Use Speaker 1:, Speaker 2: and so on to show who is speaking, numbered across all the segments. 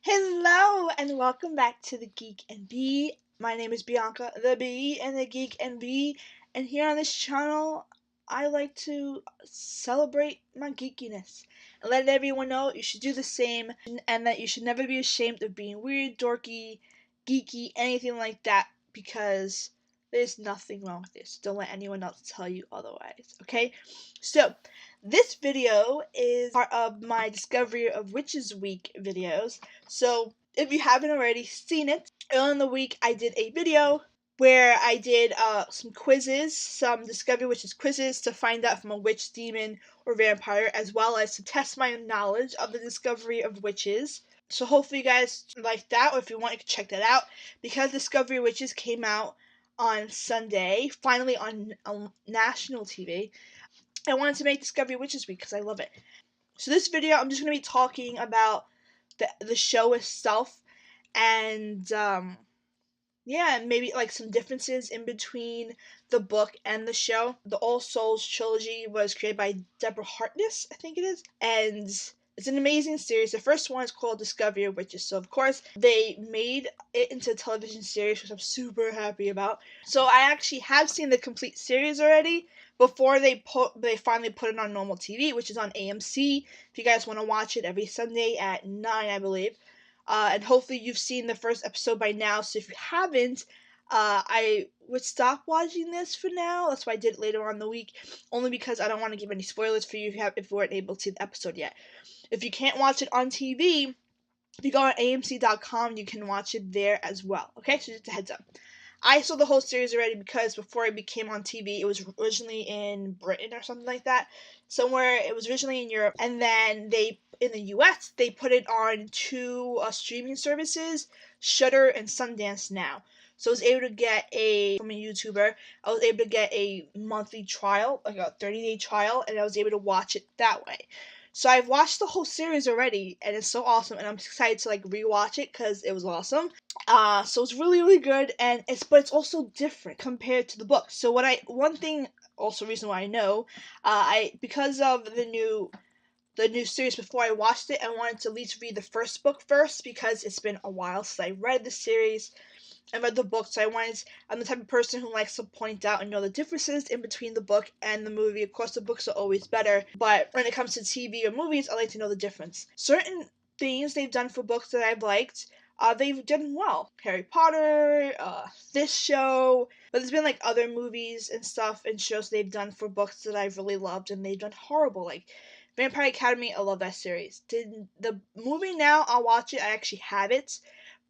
Speaker 1: Hello and welcome back to the Geek and Bee. My name is Bianca, the Bee and the Geek and Bee, and here on this channel, I like to celebrate my geekiness and let everyone know you should do the same, and that you should never be ashamed of being weird, dorky, geeky, anything like that, because there's nothing wrong with this. Don't let anyone else tell you otherwise, okay? So, this video is part of my Discovery of Witches Week videos. So if you haven't already seen it, earlier in the week I did a video where I did some quizzes, some Discovery Witches quizzes to find out if I'm a witch, demon, or vampire, as well as to test my knowledge of the Discovery of Witches. So hopefully you guys like that, or if you want you can check that out, because Discovery of Witches came out on Sunday, finally on national TV. I wanted to make Discovery Witches Week because I love it. So this video, I'm just going to be talking about the show itself, and yeah, maybe like some differences in between the book and the show. The All Souls trilogy was created by Deborah Harkness, I think it is, and it's an amazing series. The first one is called Discovery of Witches, so of course they made it into a television series, which I'm super happy about. So I actually have seen the complete series already before they finally put it on normal TV, which is on AMC. If you guys want to watch it every Sunday at 9, I believe. And hopefully you've seen the first episode by now, so if you haven't, I would stop watching this for now. That's why I did it later on in the week, only because I don't want to give any spoilers for you if you weren't able to see the episode yet. If you can't watch it on TV, if you go on AMC.com, you can watch it there as well. Okay, so just a heads up. I saw the whole series already because before it became on TV, it was originally in Britain or something like that. Somewhere, it was originally in Europe, and then in the US, they put it on two streaming services, Shudder and Sundance Now. So I was able to get from a YouTuber, I was able to get a monthly trial, like a 30-day trial, and I was able to watch it that way. So I've watched the whole series already, and it's so awesome, and I'm excited to like rewatch it because it was awesome. So it's really, really good, and but it's also different compared to the book. So one thing, also reason why I know, because of the new series, before I watched it, I wanted to at least read the first book first, because it's been a while since I read the series and read the book, so I'm the type of person who likes to point out and know the differences in between the book and the movie. Of course, the books are always better, but when it comes to TV or movies, I like to know the difference. Certain things they've done for books that I've liked, they've done well. Harry Potter, this show, but there's been like other movies and stuff and shows they've done for books that I've really loved, and they've done horrible, like Vampire Academy. I love that series. Did the movie now, I'll watch it, I actually have it,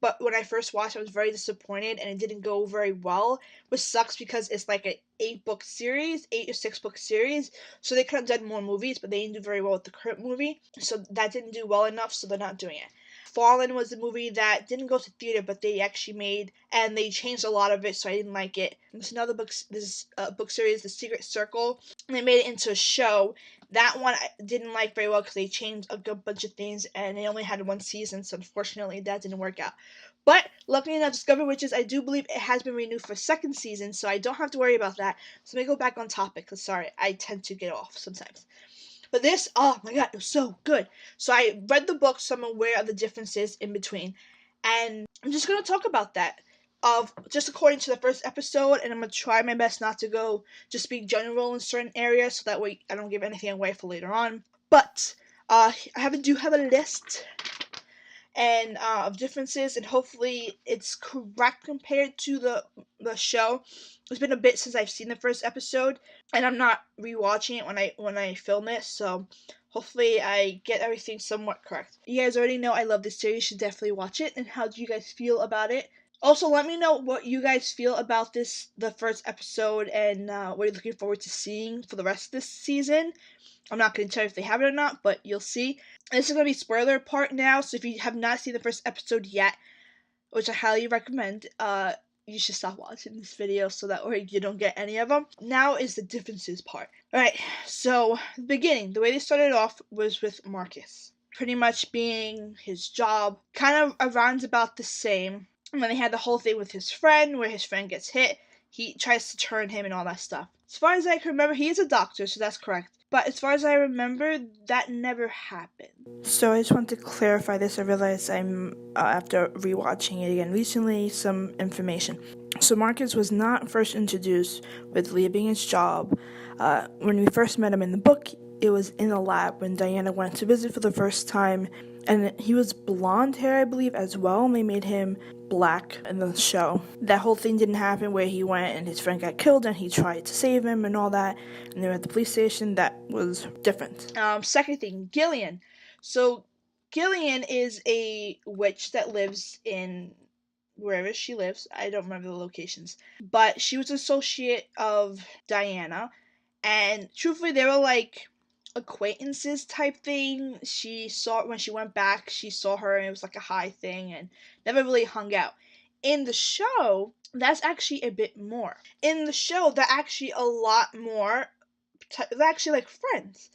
Speaker 1: but when I first watched, I was very disappointed, and it didn't go very well, which sucks because it's like an 8 or 6 book series, so they could have done more movies, but they didn't do very well with the current movie, so that didn't do well enough, so they're not doing it. Fallen was a movie that didn't go to theater, but they actually made, and they changed a lot of it, so I didn't like it. There's another book, book series, The Secret Circle, and they made it into a show. That one I didn't like very well because they changed a good bunch of things, and they only had one season, so unfortunately that didn't work out. But luckily enough, Discovery Witches, I do believe it has been renewed for a second season, so I don't have to worry about that. So let me go back on topic, because sorry, I tend to get off sometimes. But this, oh my god, it was so good. So I read the book, so I'm aware of the differences in between. And I'm just going to talk about that. Just according to the first episode, and I'm going to try my best not to go just speak general in certain areas, so that way I don't give anything away for later on. But do have a list and of differences, and hopefully it's correct compared to the show. It's been a bit since I've seen the first episode, and I'm not rewatching it when I film it, so hopefully I get everything somewhat correct. You guys already know I love this series. You should definitely watch it. And how do you guys feel about it? Also, let me know what you guys feel about the first episode, and what you're looking forward to seeing for the rest of this season. I'm not going to tell you if they have it or not, but you'll see. This is going to be spoiler part now, so if you have not seen the first episode yet, which I highly recommend, you should stop watching this video so that way you don't get any of them. Now is the differences part. Alright, so the beginning, the way they started off was with Marcus. Pretty much being his job, kind of around about the same. And then they had the whole thing with his friend, where his friend gets hit. He tries to turn him and all that stuff. As far as I can remember, he is a doctor, so that's correct. but as far as I remember, that never happened.
Speaker 2: So I just want to clarify this. I realized I'm, after rewatching it again recently, some information. So Marcus was not first introduced with leaving his job. When we first met him in the book, it was in a lab when Diana went to visit for the first time, and he was blonde hair, I believe, as well, and they made him black in the show. That whole thing didn't happen where he went and his friend got killed and he tried to save him and all that, and they were at the police station. That was different.
Speaker 1: Second thing, Gillian. So Gillian is a witch that lives in wherever she lives. I don't remember the locations, but she was an associate of Diana, and truthfully, they were like acquaintances type thing. She saw when she went back, she saw her, and it was like a high thing, and never really hung out. In the show, that's actually a bit more. In the show, they're actually a lot more. They're actually like friends.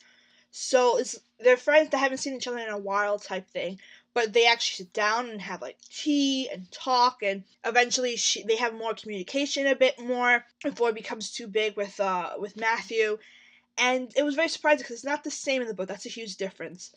Speaker 1: So they're friends that haven't seen each other in a while type thing, but they actually sit down and have like tea and talk, and eventually they have more communication a bit more before it becomes too big with Matthew. And it was very surprising because it's not the same in the book. That's a huge difference.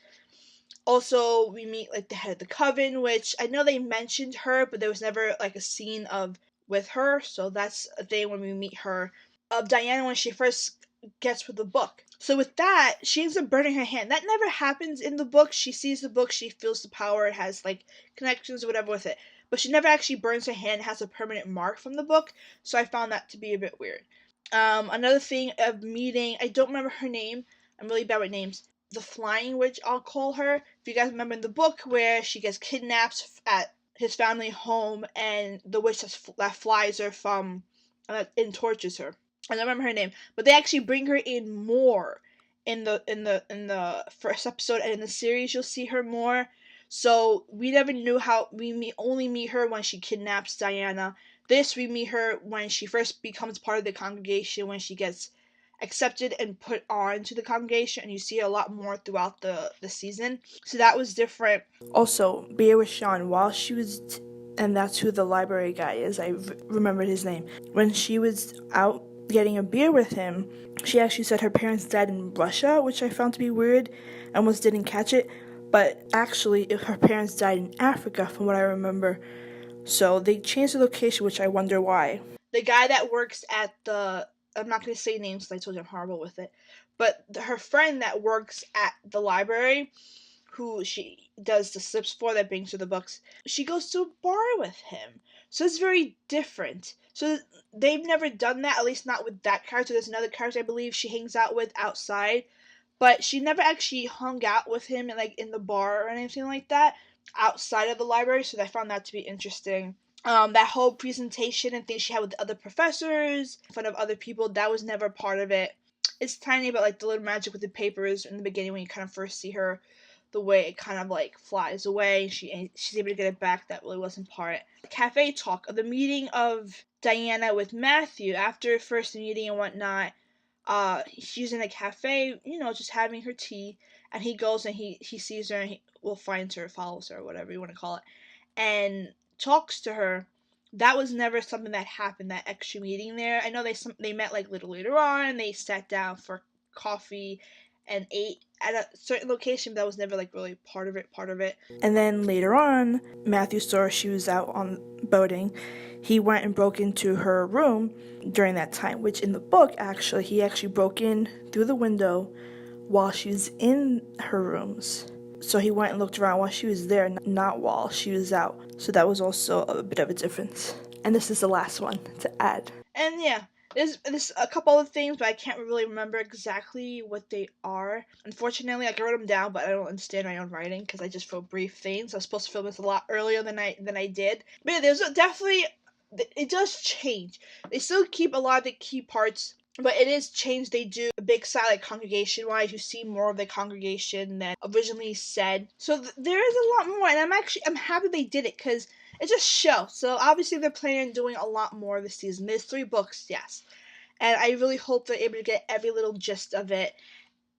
Speaker 1: Also, we meet like the head of the coven, which I know they mentioned her, but there was never like a scene of with her. So that's a thing when we meet her. Of Diana when she first gets with the book. So with that, she ends up burning her hand. That never happens in the book. She sees the book, she feels the power, it has like connections or whatever with it. But she never actually burns her hand, has a permanent mark from the book. So I found that to be a bit weird. Another thing of meeting, I don't remember her name. I'm really bad with names. The Flying Witch, I'll call her. If you guys remember in the book where she gets kidnapped at his family home, and the witch that flies her from and tortures her. I don't remember her name, but they actually bring her in more in the first episode, and in the series you'll see her more. So we never knew how only meet her when she kidnaps Diana. This we meet her when she first becomes part of the congregation, when she gets accepted and put on to the congregation, and you see her a lot more throughout the season. So that was different.
Speaker 2: Also, beer with Sean while she was, and that's who the library guy is. I remembered his name. When she was out getting a beer with him, she actually said her parents died in Russia, which I found to be weird. I almost didn't catch it, but actually her parents died in Africa from what I remember. So they changed the location, which I wonder why.
Speaker 1: The guy that works at I'm not going to say names because I told you I'm horrible with it, but her friend that works at the library, who she does the slips for that brings her the books, she goes to a bar with him. So it's very different. So they've never done that, at least not with that character. There's another character I believe she hangs out with outside, but she never actually hung out with him like in the bar or anything like that outside of the library. So I found that to be interesting. That whole presentation and things she had with the other professors in front of other people, that was never part of it. It's tiny, but like the little magic with the papers in the beginning when you kind of first see her, the way it kind of like flies away, she's able to get it back. That really wasn't part. Cafe talk of the meeting of Diana with Matthew after first meeting and whatnot. She's in a cafe, just having her tea, and he goes and he sees her and finds her, follows her, whatever you want to call it, and talks to her. That was never something that happened, that extra meeting there. I know they met like a little later on, they sat down for coffee and ate at a certain location, but that was never like really part of it.
Speaker 2: And then later on, Matthew saw she was out on boating. He went and broke into her room during that time, which in the book, actually, he actually broke in through the window while she was in her rooms. So he went and looked around while she was there, not while she was out. So that was also a bit of a difference. And this is the last one to add.
Speaker 1: And yeah, there's a couple other things, but I can't really remember exactly what they are. Unfortunately, like I wrote them down, but I don't understand my own writing because I just wrote brief things. I was supposed to film this a lot earlier than I did. But yeah, there's definitely, it does change. They still keep a lot of the key parts, but it is changed. They do a big side, like congregation-wise. You see more of the congregation than originally said. So there is a lot more, and I'm happy they did it because it's a show. So obviously they're planning on doing a lot more this season. There's 3 books, yes, and I really hope they're able to get every little gist of it.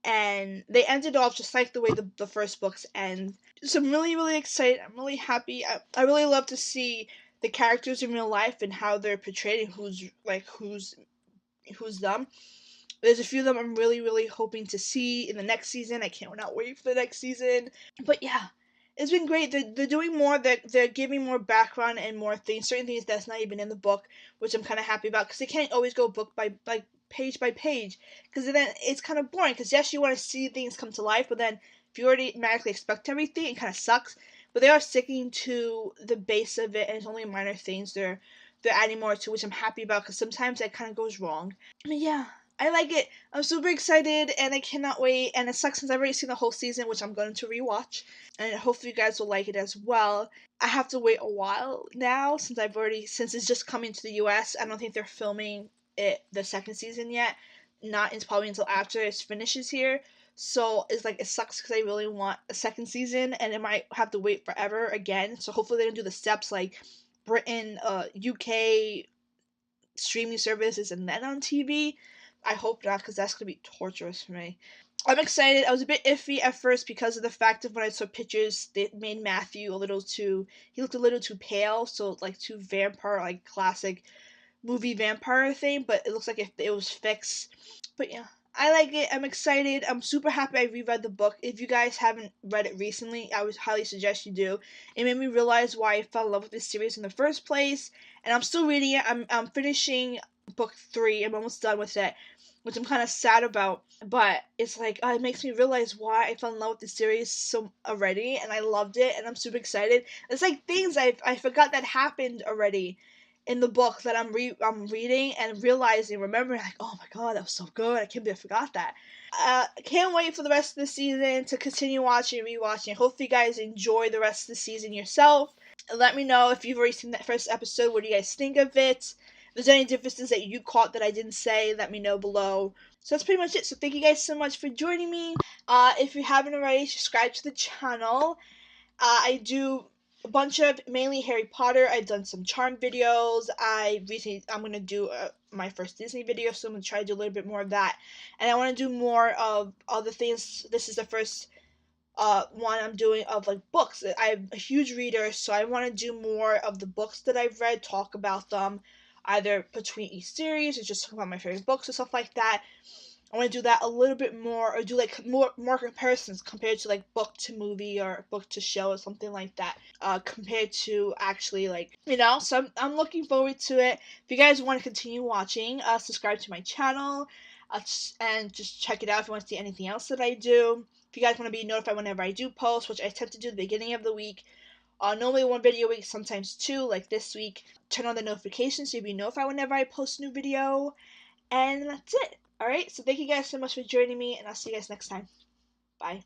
Speaker 1: And they ended off just like the way the first books end. So I'm really, really excited. I'm really happy. I really love to see the characters in real life and how they're portrayed and who's them. There's a few of them I'm really, really hoping to see in the next season. I cannot wait for the next season. But yeah, it's been great. They're doing more. They're giving more background and more things, certain things that's not even in the book, which I'm kind of happy about, because they can't always go book by page by page, because then it's kind of boring. Because yes, you want to see things come to life, but then if you already automatically expect everything, it kind of sucks. But they are sticking to the base of it, and it's only minor things they're adding more to, which I'm happy about, because sometimes that kind of goes wrong. But yeah, I like it. I'm super excited, and I cannot wait. And it sucks since I've already seen the whole season, which I'm going to rewatch, and hopefully you guys will like it as well. I have to wait a while now since it's just coming to the U.S. I don't think they're filming it the second season yet. Not It's probably until after it finishes here. So it's like it sucks because I really want a second season, and it might have to wait forever again. So hopefully they don't do the steps like Britain, UK streaming services, and then on TV. I hope not, because that's gonna be torturous for me. I'm excited. I was a bit iffy at first because of the fact that when I saw pictures, they made Matthew a little too. He looked a little too pale, so like too vampire, like classic movie vampire thing. But it looks like it was fixed. But yeah, I like it. I'm excited. I'm super happy I reread the book. If you guys haven't read it recently, I would highly suggest you do. It made me realize why I fell in love with this series in the first place. And I'm still reading it. I'm finishing book 3. I'm almost done with it, which I'm kind of sad about. But it's like it makes me realize why I fell in love with the series so already, and I loved it, and I'm super excited. It's like things I forgot that happened already in the book that I'm reading and realizing, remembering, like, oh my god, that was so good. I can't believe I forgot that. Can't wait for the rest of the season to continue watching and rewatching. Hopefully, you guys enjoy the rest of the season yourself. Let me know if you've already seen that first episode. What do you guys think of it? If there's any differences that you caught that I didn't say, let me know below. So that's pretty much it. So thank you guys so much for joining me. If you haven't already, subscribe to the channel. I do a bunch of mainly Harry Potter. I've done some charm videos. I'm gonna do my first Disney video, so I'm gonna try to do a little bit more of that. And I want to do more of other things. This is the first one I'm doing of like books. I'm a huge reader, so I want to do more of the books that I've read, talk about them, either between each series or just talk about my favorite books or stuff like that. I want to do that a little bit more, or do like more comparisons compared to like book to movie or book to show or something like that. Compared to actually like So I'm looking forward to it. If you guys want to continue watching, subscribe to my channel, and just check it out if you want to see anything else that I do. If you guys want to be notified whenever I do post, which I tend to do at the beginning of the week. Normally 1 video a week, sometimes 2, like this week. Turn on the notifications so you'll be notified whenever I post a new video. And that's it. Alright, so thank you guys so much for joining me, and I'll see you guys next time. Bye.